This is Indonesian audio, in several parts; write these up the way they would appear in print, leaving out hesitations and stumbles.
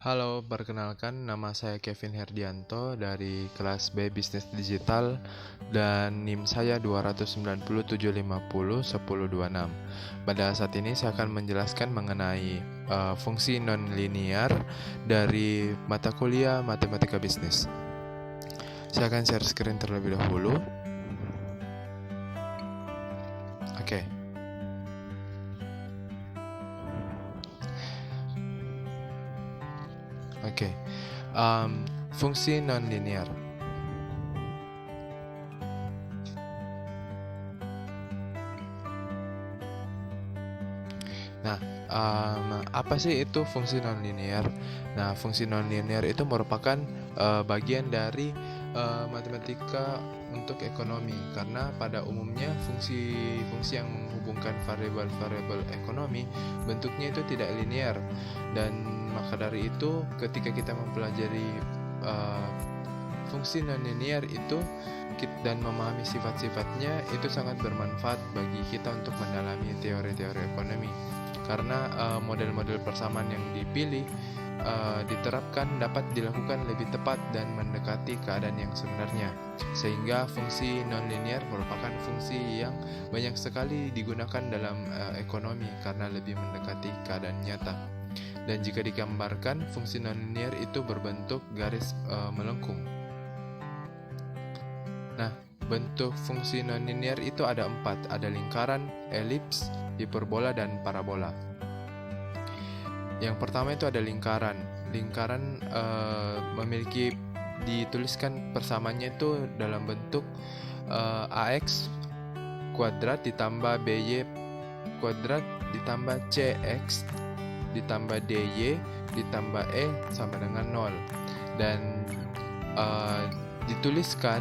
Halo, perkenalkan nama saya Kevin Herdianto dari kelas B Bisnis Digital dan NIM saya 297501026. Pada saat ini saya akan menjelaskan mengenai fungsi nonlinear dari mata kuliah Matematika Bisnis. Saya akan share screen terlebih dahulu. Oke. Fungsi nonlinear. Nah, apa sih itu fungsi nonlinear? Nah, fungsi nonlinear itu merupakan bagian dari matematika untuk ekonomi, karena pada umumnya fungsi-fungsi yang menghubungkan variabel-variabel ekonomi bentuknya itu tidak linear, dan maka dari itu ketika kita mempelajari fungsi nonlinear itu dan memahami sifat-sifatnya itu sangat bermanfaat bagi kita untuk mendalami teori-teori ekonomi, karena model-model persamaan yang dipilih diterapkan dapat dilakukan lebih tepat dan mendekati keadaan yang sebenarnya, sehingga fungsi nonlinear merupakan fungsi yang banyak sekali digunakan dalam ekonomi karena lebih mendekati keadaan nyata. Dan jika digambarkan, fungsi nonlinear itu berbentuk garis melengkung. Nah, bentuk fungsi nonlinear itu ada 4, ada lingkaran, elips, hiperbola, dan parabola. Yang pertama itu ada lingkaran. Lingkaran memiliki dituliskan persamaannya itu dalam bentuk AX kuadrat ditambah BY kuadrat ditambah CX ditambah DY ditambah E sama dengan 0. Dan dituliskan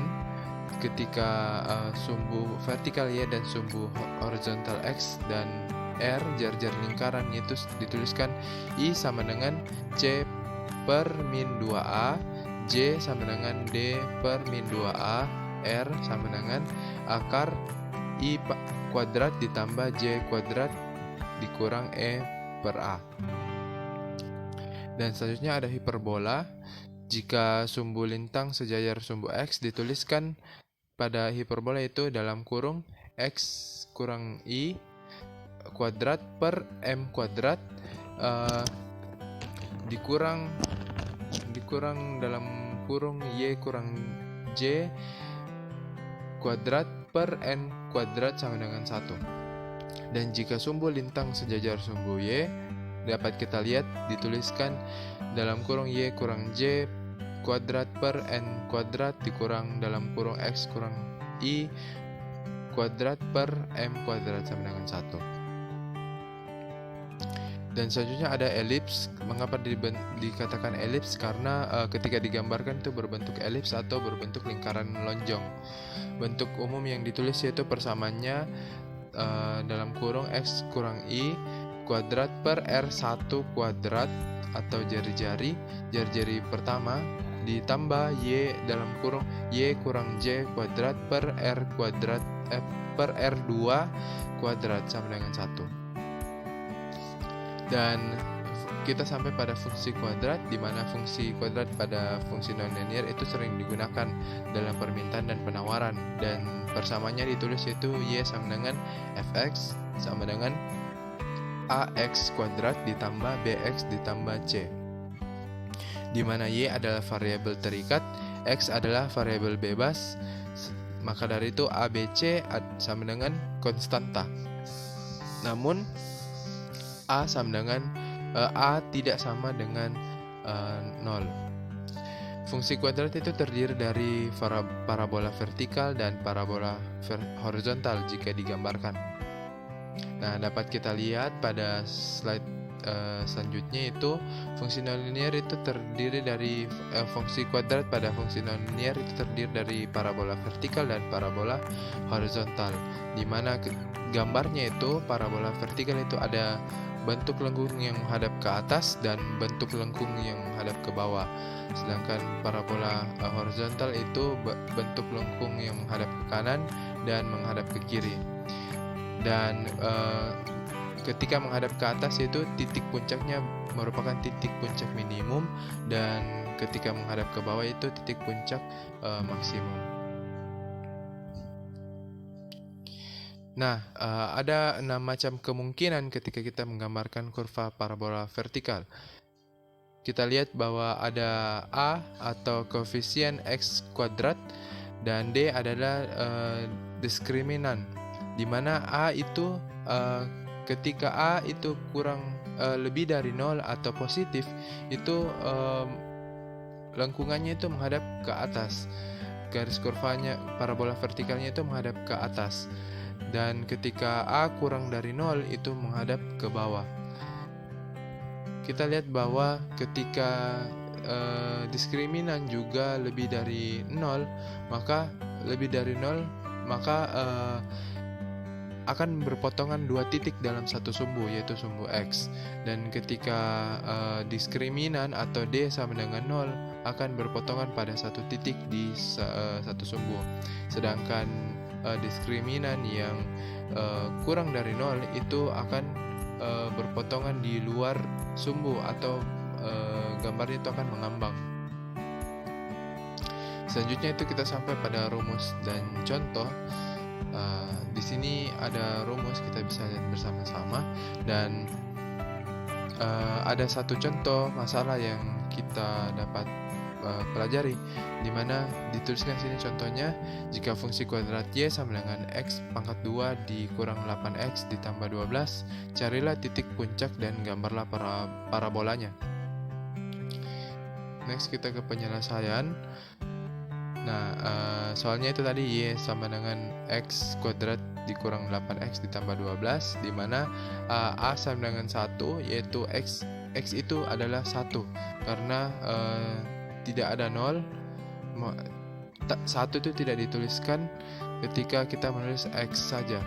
ketika sumbu vertikal Y dan sumbu horizontal X dan R jar-jar lingkaran itu dituliskan I sama dengan C per min 2A, J sama dengan D per min 2A, R sama dengan akar I kuadrat ditambah J kuadrat dikurang E per A. Dan selanjutnya ada hiperbola. Jika sumbu lintang sejajar sumbu X dituliskan pada hiperbola itu dalam kurung X kurang I kuadrat per M kuadrat dikurang dalam kurung Y kurang J kuadrat per N kuadrat sama dengan 1. Dan jika sumbu lintang sejajar sumbu Y dapat kita lihat dituliskan dalam kurung Y kurang J kuadrat per N kuadrat dikurang dalam kurung X kurang I kuadrat per M kuadrat sama dengan 1. Dan selanjutnya ada elips. Mengapa dikatakan elips? Karena ketika digambarkan itu berbentuk elips atau berbentuk lingkaran lonjong. Bentuk umum yang ditulis yaitu persamaannya dalam kurung X kurang I kuadrat per R1 kuadrat atau jari-jari pertama ditambah Y dalam kurung Y kurang J kuadrat per R kuadrat per R2 kuadrat sama dengan 1. Dan kita sampai pada fungsi kuadrat, di mana fungsi kuadrat pada fungsi nonlinear itu sering digunakan dalam permintaan dan penawaran, dan persamaannya ditulis yaitu Y sama dengan Fx sama dengan AX kuadrat ditambah BX ditambah C, di mana Y adalah variabel terikat, X adalah variabel bebas, maka dari itu ABC sama dengan konstanta. Namun A tidak sama dengan 0. Fungsi kuadrat itu terdiri dari parabola vertikal dan parabola horizontal jika digambarkan. Nah, dapat kita lihat pada slide selanjutnya itu fungsi nonlinear itu terdiri dari fungsi kuadrat pada fungsi nonlinear itu terdiri dari parabola vertikal dan parabola horizontal, di mana gambarnya itu parabola vertikal itu ada bentuk lengkung yang menghadap ke atas dan bentuk lengkung yang menghadap ke bawah, sedangkan parabola horizontal itu bentuk lengkung yang menghadap ke kanan dan menghadap ke kiri. Dan ketika menghadap ke atas itu titik puncaknya merupakan titik puncak minimum, dan ketika menghadap ke bawah itu titik puncak maksimum. Nah, ada 6 macam kemungkinan ketika kita menggambarkan kurva parabola vertikal. Kita lihat bahwa ada A atau koefisien X kuadrat, dan D adalah diskriminan, di mana A itu ketika A itu lebih dari 0 atau positif, itu lengkungannya itu menghadap ke atas. Garis kurvanya parabola vertikalnya itu menghadap ke atas. Dan ketika A kurang dari 0 itu menghadap ke bawah. Kita lihat bahwa ketika diskriminan juga lebih dari 0, maka akan berpotongan dua titik dalam satu sumbu, yaitu sumbu X. Dan ketika diskriminan atau D sama dengan 0, akan berpotongan pada satu titik di satu sumbu. Sedangkan diskriminan yang kurang dari 0 itu akan berpotongan di luar sumbu, atau gambarnya itu akan mengambang. Selanjutnya itu kita sampai pada rumus dan contoh. Di sini ada rumus, kita bisa lihat bersama-sama, dan ada satu contoh masalah yang kita dapat pelajari, di mana dituliskan sini contohnya, jika fungsi kuadrat y sama dengan x pangkat 2 dikurang 8x ditambah 12, carilah titik puncak dan gambarlah parabolanya. Next kita ke penyelesaian. Nah, soalnya itu tadi y sama dengan x kuadrat dikurang 8x ditambah 12, di mana a sama dengan 1, yaitu x itu adalah 1, karena tidak ada 0. 1 itu tidak dituliskan ketika kita menulis x saja.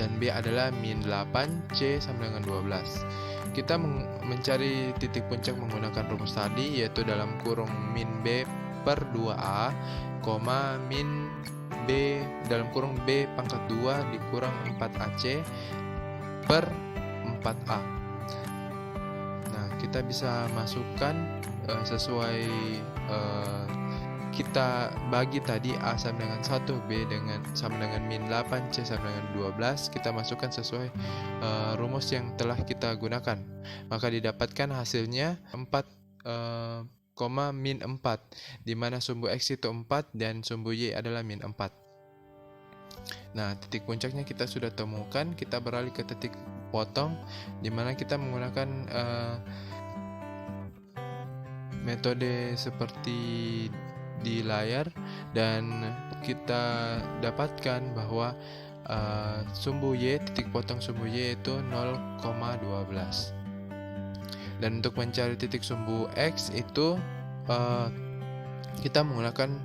Dan b adalah min 8, c sama dengan 12. Kita mencari titik puncak menggunakan rumus tadi, yaitu dalam kurung min b per 2a, min b dalam kurung b pangkat 2 dikurang 4ac per 4a. Nah, kita bisa masukkan sesuai kita bagi tadi a sama dengan 1, b sama dengan min 8, c sama dengan 12. Kita masukkan sesuai rumus yang telah kita gunakan, maka didapatkan hasilnya 4, min 4, di mana sumbu x itu 4 dan sumbu y adalah min 4. Nah, titik puncaknya kita sudah temukan. Kita beralih ke titik potong, di mana kita menggunakan metode seperti di layar, dan kita dapatkan bahwa sumbu y, titik potong sumbu y itu 0,12. Dan untuk mencari titik sumbu x itu kita menggunakan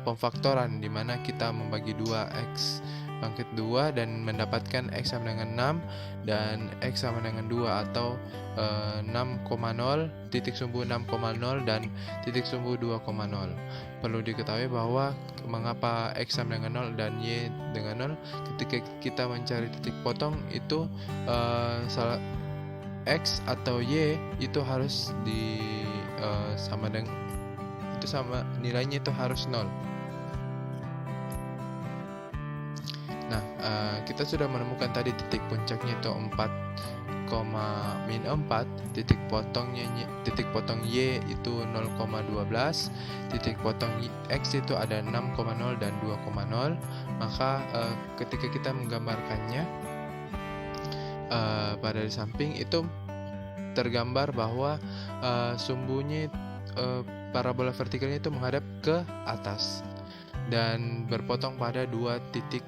pemfaktoran, di mana kita membagi 2x pangkat 2 dan mendapatkan x sama dengan 6 dan x sama dengan 2, atau 6,0, titik sumbu 6,0 dan titik sumbu 2,0. Perlu diketahui bahwa mengapa x sama dengan 0 dan y dengan 0, ketika kita mencari titik potong itu x atau y itu harus sama dengan nilainya itu harus 0. Nah, kita sudah menemukan tadi titik puncaknya itu 4, min 4, titik potong y itu 0,12, titik potong x itu ada 6,0 dan 2,0. Maka ketika kita menggambarkannya pada di samping itu tergambar bahwa sumbunya parabola vertikalnya itu menghadap ke atas dan berpotong pada dua titik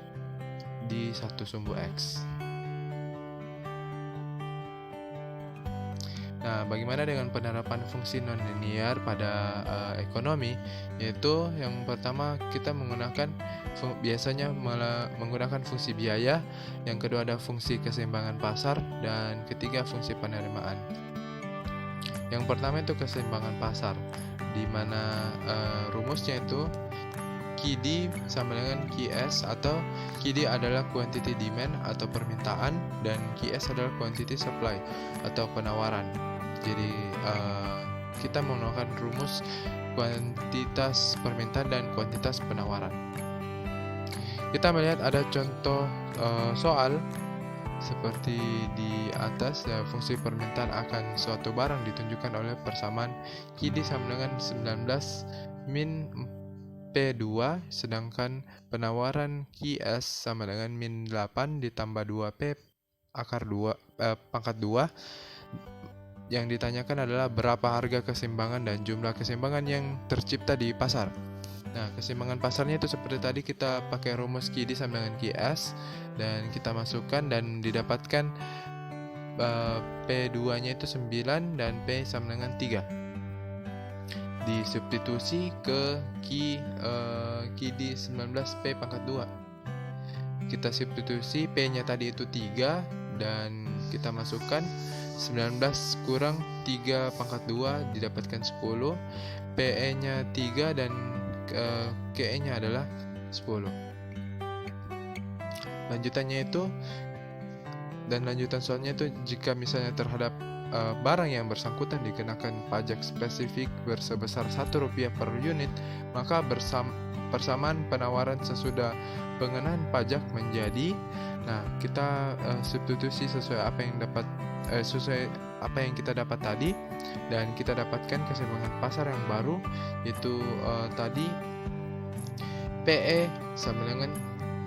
di satu sumbu x. Nah, bagaimana dengan penerapan fungsi nonlinear pada ekonomi? Yaitu yang pertama kita biasanya menggunakan fungsi biaya, yang kedua ada fungsi keseimbangan pasar, dan ketiga fungsi penerimaan. Yang pertama itu keseimbangan pasar, di mana rumusnya itu Q QD sama dengan QS, atau QD adalah quantity demand atau permintaan, dan QS adalah quantity supply atau penawaran. Jadi kita menggunakan rumus kuantitas permintaan dan kuantitas penawaran. Kita melihat ada contoh soal seperti di atas. Fungsi permintaan akan suatu barang ditunjukkan oleh persamaan QD sama dengan 19 min P2, sedangkan penawaran QS sama dengan min 8 ditambah 2P akar 2 pangkat 2. Yang ditanyakan adalah berapa harga keseimbangan dan jumlah keseimbangan yang tercipta di pasar. Nah, keseimbangan pasarnya itu seperti tadi, kita pakai rumus QD sama dengan QS dan kita masukkan dan didapatkan P2-nya itu 9 dan P sama dengan 3. Disubstitusi ke QD 19P pangkat 2. Kita substitusi, P-nya tadi itu 3 dan kita masukkan 19 kurang 3 pangkat 2 didapatkan 10. PE-nya 3 dan KE-nya adalah 10. Lanjutannya itu, dan lanjutan soalnya itu, jika misalnya terhadap barang yang bersangkutan dikenakan pajak spesifik bersebesar Rp1 per unit, maka persamaan penawaran sesudah pengenaan pajak menjadi, kita substitusi sesuai apa yang kita dapat tadi, dan kita dapatkan keseimbangan pasar yang baru, yaitu tadi PE sama dengan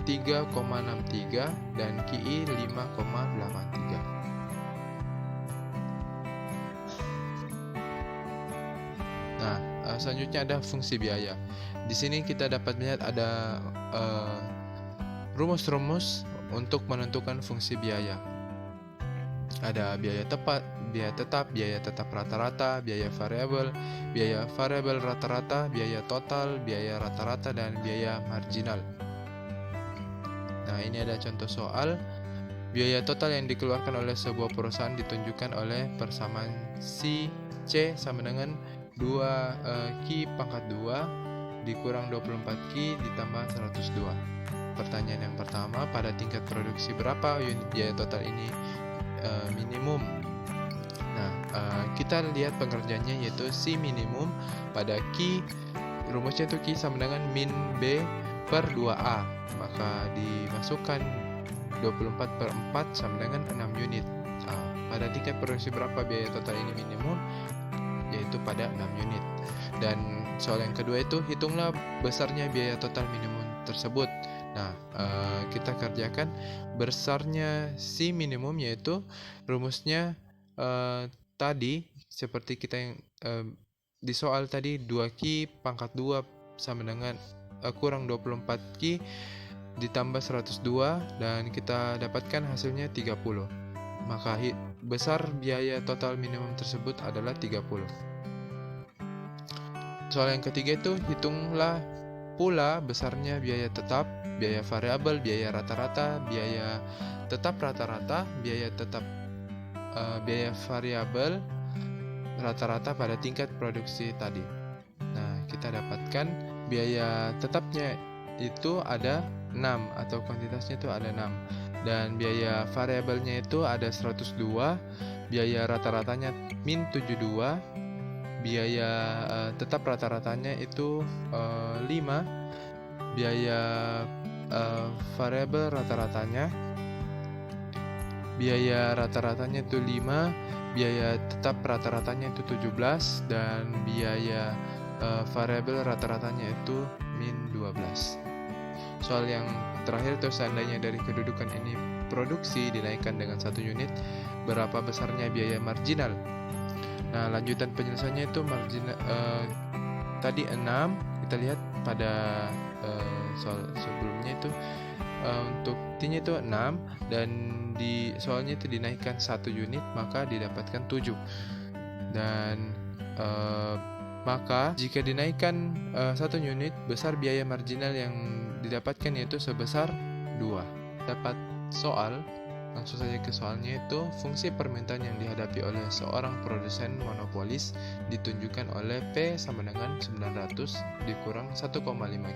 3,63 dan QI 5,83. Selanjutnya ada fungsi biaya. Di sini kita dapat melihat ada rumus-rumus untuk menentukan fungsi biaya. Ada biaya tetap, biaya tetap rata-rata, biaya variabel rata-rata, biaya total, biaya rata-rata, dan biaya marginal. Nah, ini ada contoh soal. Biaya total yang dikeluarkan oleh sebuah perusahaan ditunjukkan oleh persamaan C sama dengan 2 Q pangkat 2 dikurang 24 Q ditambah 102. Pertanyaan yang pertama, pada tingkat produksi berapa unit biaya total ini minimum? Kita lihat pengerjaannya, yaitu C minimum pada Q, rumusnya itu Q sama dengan min B per 2A, maka dimasukkan 24 per 4 sama dengan 6 unit. Pada tingkat produksi berapa biaya total ini minimum? Yaitu pada 6 unit. Dan soal yang kedua itu, hitunglah besarnya biaya total minimum tersebut. Kita kerjakan besarnya C minimum, yaitu rumusnya tadi seperti kita yang di soal tadi, 2Q pangkat 2 sama dengan kurang 24Q ditambah 102, dan kita dapatkan hasilnya 30. Maka besar biaya total minimum tersebut adalah 30. Soal yang ketiga itu, hitunglah pula besarnya biaya tetap, biaya variabel, biaya rata-rata, biaya tetap rata-rata, biaya variabel rata-rata pada tingkat produksi tadi. Kita dapatkan biaya tetapnya itu ada 6, atau kuantitasnya itu ada 6, dan biaya variabelnya itu ada 102, biaya rata-ratanya min 72, biaya tetap rata-ratanya itu 5, biaya variabel biaya rata-ratanya itu 5, biaya tetap rata-ratanya itu 17, dan biaya variabel rata-ratanya itu min 12. Soal yang terakhir itu, seandainya dari kedudukan ini produksi dinaikkan dengan 1 unit, berapa besarnya biaya marginal? Lanjutan penyelesaiannya itu tadi 6, kita lihat pada soal sebelumnya itu untuk T-nya itu 6, dan di soalnya itu dinaikkan 1 unit, maka didapatkan 7. Dan maka jika dinaikkan 1 unit, besar biaya marginal yang didapatkan yaitu sebesar 2. Dapat soal, langsung saja ke soalnya, itu fungsi permintaan yang dihadapi oleh seorang produsen monopolis ditunjukkan oleh P sama dengan 900 dikurang 1,5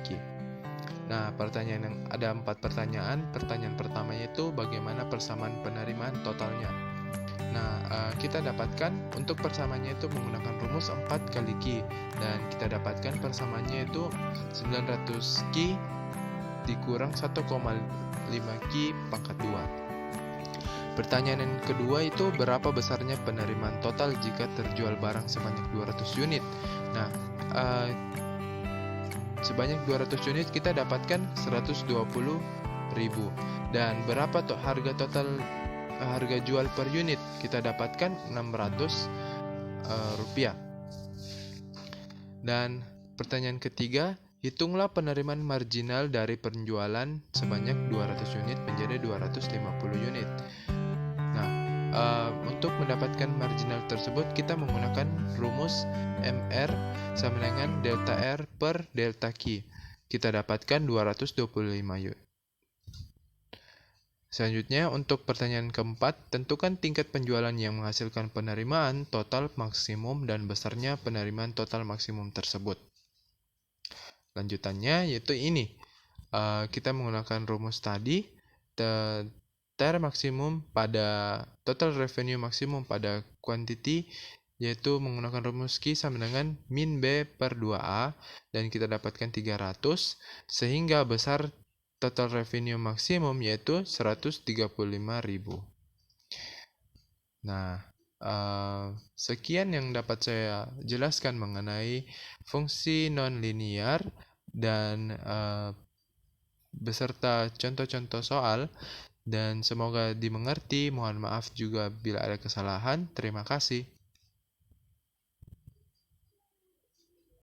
Q. Nah, ada 4 pertanyaan. Pertanyaan pertamanya itu bagaimana persamaan penerimaan totalnya. Nah, kita dapatkan untuk persamaannya itu menggunakan rumus 4 kali Q, dan kita dapatkan persamaannya itu 900 Q dikurang 1,5 Q pangkat 2. Pertanyaan yang kedua itu berapa besarnya penerimaan total jika terjual barang sebanyak 200 unit. Nah, sebanyak 200 unit kita dapatkan 120.000. Dan berapa harga total harga jual per unit? Kita dapatkan 600 rupiah. Dan pertanyaan ketiga, hitunglah penerimaan marginal dari penjualan sebanyak 200 unit menjadi 250 unit. Nah, untuk mendapatkan marginal tersebut kita menggunakan rumus MR sama dengan delta R per delta Q. Kita dapatkan 225 unit. Selanjutnya, untuk pertanyaan keempat, tentukan tingkat penjualan yang menghasilkan penerimaan total maksimum dan besarnya penerimaan total maksimum tersebut. Lanjutannya yaitu ini. Kita menggunakan rumus tadi, TR maksimum pada total revenue maksimum pada quantity, yaitu menggunakan rumus Q sama dengan min B per 2A, dan kita dapatkan 300, sehingga besar total revenue maksimum yaitu 135.000. Nah, sekian yang dapat saya jelaskan mengenai fungsi non-linear dan beserta contoh-contoh soal, dan semoga dimengerti. Mohon maaf juga bila ada kesalahan. Terima kasih.